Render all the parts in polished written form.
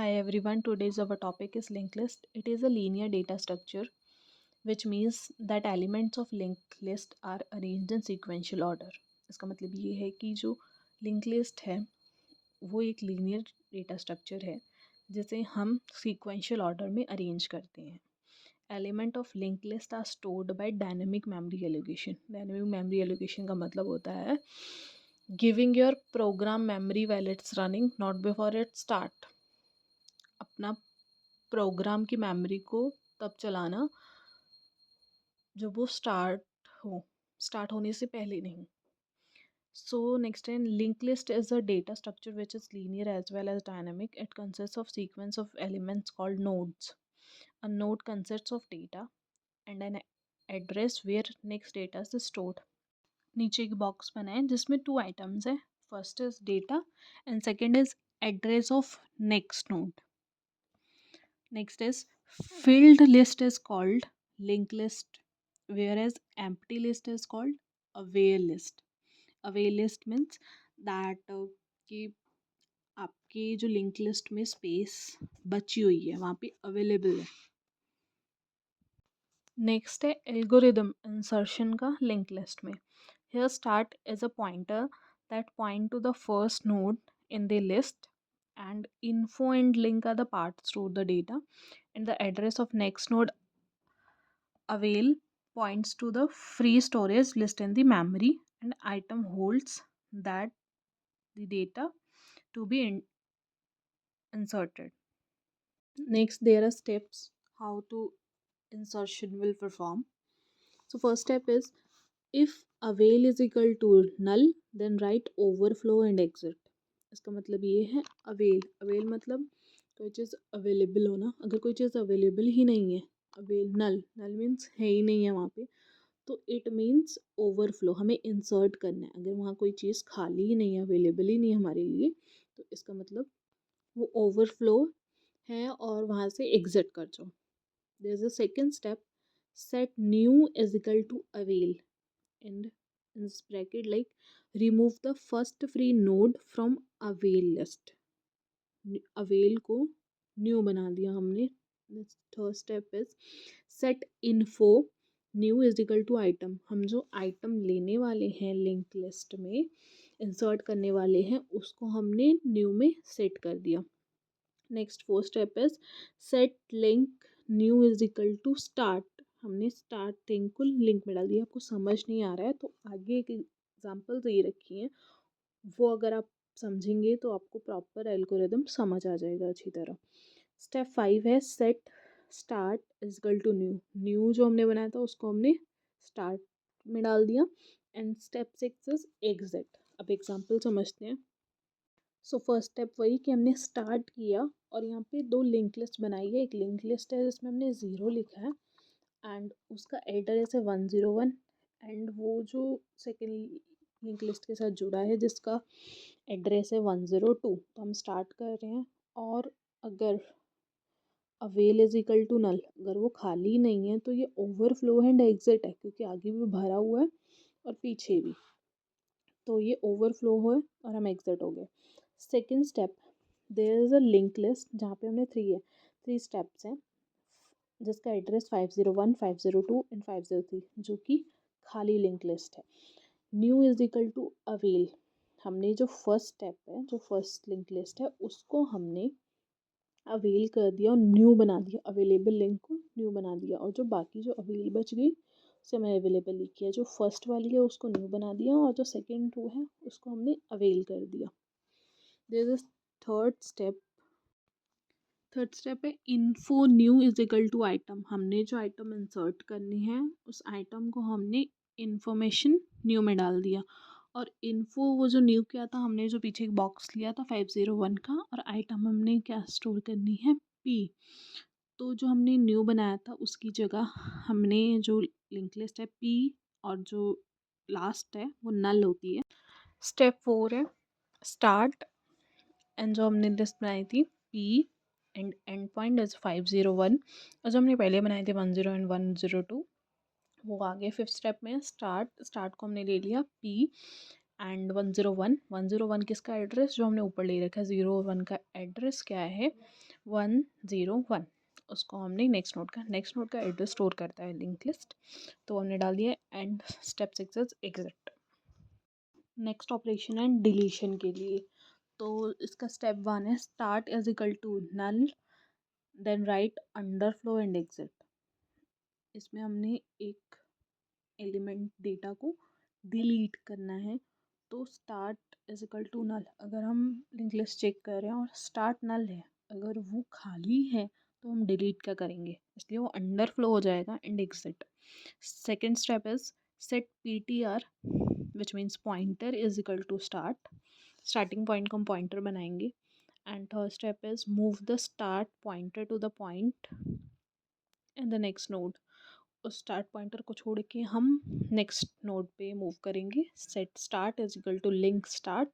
Hi everyone, today's our topic is linked list. It is a linear data structure which means that elements of linked list are arranged in sequential order. इसका मतलब ये है कि जो linked list है वो एक linear data structure है जिसे हम sequential order में arrange करते हैं. Element of linked list are stored by dynamic memory allocation. Dynamic memory allocation का मतलब होता है giving your program memory while it's running, not before it start. अपना प्रोग्राम की मेमोरी को तब चलाना जब वो स्टार्ट होने से पहले नहीं. So next in linked list is a data structure which is linear as well as dynamic. It consists of sequence of elements called nodes. A node consists of data and an address where next data is stored. नीचे एक box बना है जिसमें 2 items है. First is data and second is address of next node. Next is filled list is called linked list, whereas empty list is called aware list. Aware list means that कि आपकी जो link list में space बची हुई है वहाँ पे available है. नेक्स्ट है एल्गोरिदम इंसर्शन का लिंक लिस्ट में. Here start is a pointer that point to the first node in the list and info and link are the parts to the data and the address of next node avail points to the free storage list in the memory and item holds that the data to be inserted. Next there are steps how to insertion will perform. So first step is if avail is equal to null then write overflow and exit. इसका मतलब ये है avail मतलब कोई चीज़ available होना. अगर कोई चीज़ available ही नहीं है, अवेल नल मीन्स है ही नहीं है वहाँ पे, तो इट मीन्स ओवरफ्लो, हमें इंसर्ट करना है. अगर वहाँ कोई चीज़ खाली ही नहीं है, अवेलेबल ही नहीं है हमारे लिए, तो इसका मतलब वो ओवरफ्लो है और वहाँ से एग्जिट कर जाओ. There is a second step, set new is equal to avail and in this bracket like remove the first free node from avail list. avail को न्यू बना दिया हमने. Third step is set info new is equal to item. हम जो item लेने वाले हैं link list में इंसर्ट करने वाले हैं उसको हमने न्यू में सेट कर दिया. Next fourth step is set link new is equal to start. हमने स्टार्ट थिंग को लिंक में डाल दिया. आपको समझ नहीं आ रहा है तो आगे एक एग्जाम्पल दे रखी है, वो अगर आप समझेंगे तो आपको प्रॉपर एल्गोरिदम समझ आ जाएगा अच्छी तरह. स्टेप 5 है set start is equal to new. New जो हमने बनाया था उसको हमने स्टार्ट में डाल दिया. And step 6 is exit. अब एग्जाम्पल समझते हैं. सो फर्स्ट स्टेप वही कि हमने स्टार्ट किया और यहाँ पे 2 लिंक लिस्ट बनाई है. एक लिंक लिस्ट है जिसमें हमने 0 लिखा है एंड उसका एड्रेस है 101 एंड वो जो सेकेंड लिंक लिस्ट के साथ जुड़ा है जिसका एड्रेस है 102. तो हम स्टार्ट कर रहे हैं और अगर avail is equal to null, अगर वो खाली नहीं है तो ये ओवरफ्लो एंड एग्जिट है क्योंकि आगे भी भरा हुआ है और पीछे भी, तो ये ओवरफ्लो है और हम एग्जिट हो गए. Second step, there is a link list जहाँ पे हमने 3 स्टेप्स हैं जिसका एड्रेस 501, 502 एंड 503 जो कि खाली लिंक लिस्ट है. New is equal to avail. हमने जो फर्स्ट स्टेप है, जो फर्स्ट लिंक लिस्ट है उसको हमने अवेल कर दिया और न्यू बना दिया. अवेलेबल लिंक को न्यू बना दिया और जो बाकी जो अवेल बच गई उसे हमने अवेलेबल लिख किया. जो फर्स्ट वाली है उसको न्यू बना दिया और जो सेकेंड रो है उसको हमने अवेल कर दिया. There is third step. Third step है info new is equal to item. हमने जो आइटम इंसर्ट करनी है उस आइटम को हमने इंफॉर्मेशन न्यू में डाल दिया. और इन्फो वो जो न्यू किया था हमने, जो पीछे एक बॉक्स लिया था 501 का, और आइटम हमने क्या स्टोर करनी है पी. तो जो हमने न्यू बनाया था उसकी जगह हमने जो लिंक लिस्ट है पी और जो लास्ट है वो नल होती है. स्टेप 4 है स्टार्ट एंड जो हमने लिस्ट बनाई थी P and and point is 501 और जो हमने पहले बनाए थे 10 एंड 102 वो आ गए. फिफ्थ स्टेप में स्टार्ट को हमने ले लिया पी एंड 101 किसका एड्रेस, जो हमने ऊपर ले रखा है 01 का एड्रेस क्या है 101, उसको हमने नेक्स्ट नोड का एड्रेस स्टोर करता है लिंक लिस्ट, तो हमने डाल दिया and step 6 is exit. Next operation है डिलीशन के लिए, तो इसका स्टेप 1 है start is equal to null, then write underflow and exit. इसमें हमने एक एलिमेंट डेटा को डिलीट करना है, तो start is equal to null. अगर हम लिंक लिस्ट चेक कर रहे हैं और स्टार्ट नल है, अगर वो खाली है तो हम डिलीट क्या करेंगे, इसलिए वो अंडरफ्लो हो जाएगा and exit. Second step is set PTR which means pointer is equal to starting point को हम पॉइंटर बनाएंगे। And third step is move the start pointer to the point in the next node. उस start pointer को छोड़ के हम next node पे move करेंगे। Set start is equal to link start.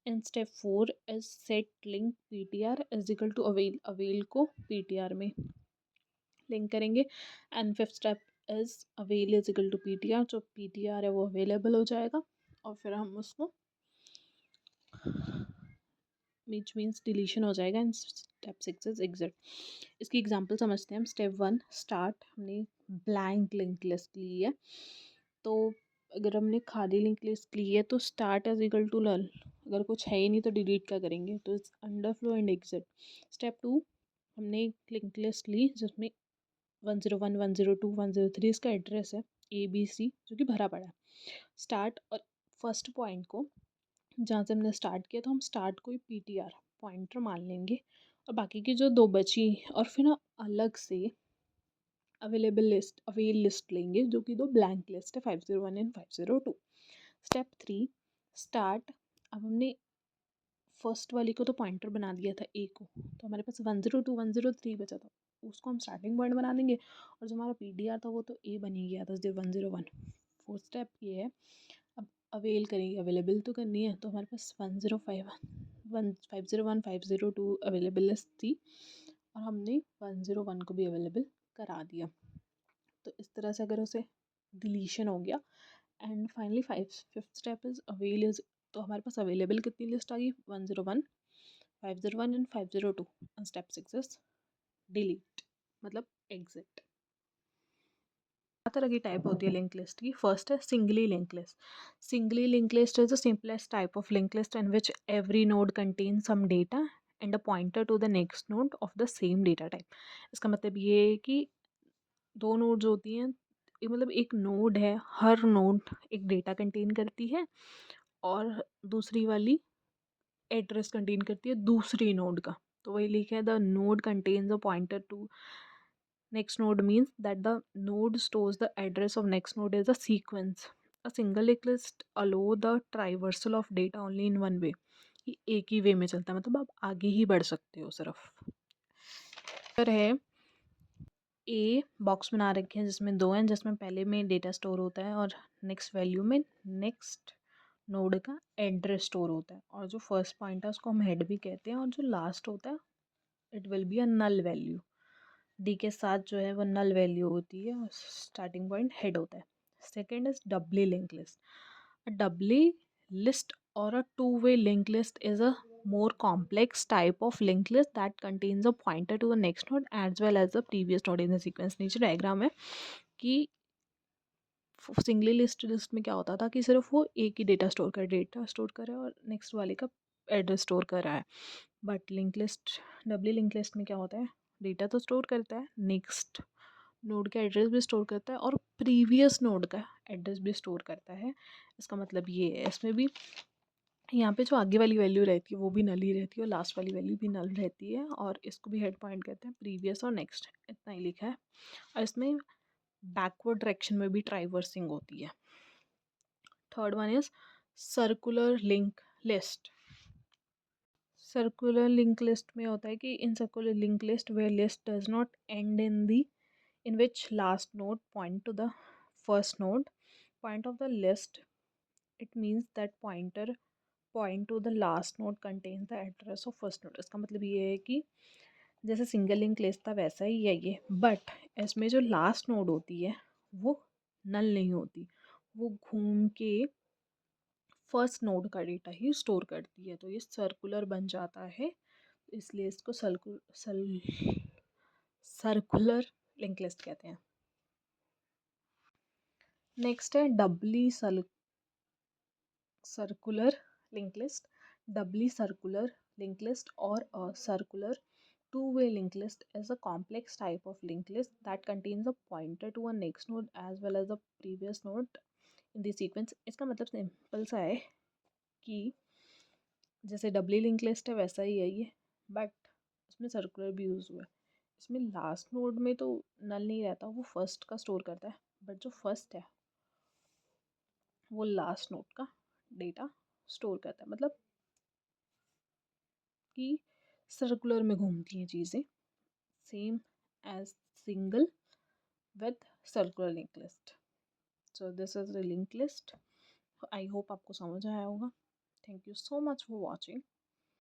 In step 4 is set link PTR is equal to avail, avail को PTR में link करेंगे। And fifth step is avail is equal to PTR, जो PTR है वो available हो जाएगा और फिर हम उसको विच मीन्स डिलीशन हो जाएगा। And step 6 is exit. इसकी एग्जांपल समझते हैं हम। स्टेप 1 स्टार्ट, हमने ब्लैंक लिंक लिस्ट ली है, तो अगर हमने खाली लिंक लिस्ट ली है तो start is equal to null, अगर कुछ है ही नहीं तो डिलीट क्या करेंगे, तो it's underflow and exit. Step 2 हमने एक लिंक लिस्ट ली जिसमें 101 102 103 इसका एड्रेस है ABC जो कि भरा पड़ा है। स्टार्ट और फर्स्ट पॉइंट को जहाँ से हमने स्टार्ट किया, तो हम स्टार्ट को ही PTR पॉइंटर मान लेंगे और बाकी की जो दो बची और फिर ना अलग से अवेल लिस्ट लेंगे जो कि दो ब्लैंक लिस्ट है 501 एंड 502। स्टेप 3 स्टार्ट, अब हमने फर्स्ट वाली को तो पॉइंटर बना दिया था A को, तो हमारे पास 102 103 बचा था, उसको हम स्टार्टिंग पॉइंट बना देंगे और जो हमारा PTR था वो तो A बन ही गया था 101। फोर्थ स्टेप ये है, अब अवेल करेंगे, अवेलेबल तो करनी है, तो हमारे पास 105 501 502 अवेलेबल लिस्ट थी और हमने 101 को भी अवेलेबल करा दिया। तो इस तरह से अगर उसे डिलीशन हो गया। And finally fifth step is avail is, तो हमारे पास अवेलेबल कितनी लिस्ट आ गई 101 501 and 502। And step 6 is delete मतलब एग्जिट। तरह की टाइप होती है लिंक लिस्ट की। फर्स्ट है singly link list. Singly link list is the simplest type of link list in which every node contain some data and a pointer to the next node of the same data type. इसका मतलब ये है कि दो nodes होती हैं, मतलब एक नोड है, हर नोड एक डेटा कंटेन करती है और दूसरी वाली एड्रेस कंटेन करती है दूसरी नोड का। तो वही लिखा है the node contains a pointer to next node means that the node stores the address of next node as a sequence. A single linked list allow the traversal of data only in one way, कि एक ही वे में चलता है, मतलब आप आगे ही बढ़ सकते हो सिर्फ। फिर है ए बॉक्स बना रखे हैं जिसमें दो हैं, जिसमें पहले में डेटा स्टोर होता है और नेक्स्ट वैल्यू में नेक्स्ट नोड का एड्रेस स्टोर होता है, और जो फर्स्ट पॉइंट है उसको हम हेड भी कहते हैं और जो लास्ट होता है it will be a null value. D के साथ जो है वो नल वैल्यू होती है और स्टार्टिंग पॉइंट हेड होता है। Second is doubly link list. A doubly list or a two-way linked list is a more complex type of linked list that contains a pointer to the next node as well as the previous node in the sequence। नीचे diagram है कि singly list में क्या होता था कि सिर्फ वो एक ही डेटा स्टोर कर रहा है और नेक्स्ट वाले का एड्रेस स्टोर कर रहा है। But link list, doubly link list में क्या होता है, डेटा तो स्टोर करता है, नेक्स्ट नोड का एड्रेस भी स्टोर करता है और प्रीवियस नोड का एड्रेस भी स्टोर करता है। इसका मतलब ये है, इसमें भी यहाँ पे जो आगे वाली वैल्यू रहती है वो भी नल ही रहती है और लास्ट वाली वैल्यू भी नल रहती है, और इसको भी हेड पॉइंट कहते हैं, प्रीवियस और नेक्स्ट, इतना ही लिखा है। और इसमें बैकवर्ड डायरेक्शन में भी ट्राइवर्सिंग होती है। Third one is circular link list. Circular link list में होता है कि in circular link list where list does not end in the in which last node point to the first node point of the list, it means that pointer point to the last node contains the address of first node। इसका मतलब ये है कि जैसे single link list था वैसा ही है ये, बट इसमें जो लास्ट नोड होती है वो नल नहीं होती, वो घूम के फर्स्ट नोड का डेटा ही स्टोर करती है, तो ये सर्कुलर बन जाता है इसलिए इसको सर्कुलर लिंक लिस्ट कहते हैं। नेक्स्ट है डबली circular linked list. Doubly circular linked list or a circular two-way linked list is a complex type of linked list that contains a pointer to a next node as well as a previous node in the sequence. इसका मतलब simple सा है कि जैसे डबली link list है वैसा ही है ये, बट उसमें सर्कुलर भी यूज़ हुआ है। इसमें लास्ट नोड में तो नल नहीं रहता, वो फर्स्ट का स्टोर करता है, बट जो फर्स्ट है वो लास्ट नोड का डेटा स्टोर करता है। मतलब कि सर्कुलर में घूमती हैं चीज़ें, same as single with circular link list. So this is the link list. I hope आपको समझ आया होगा। Thank you so much for watching.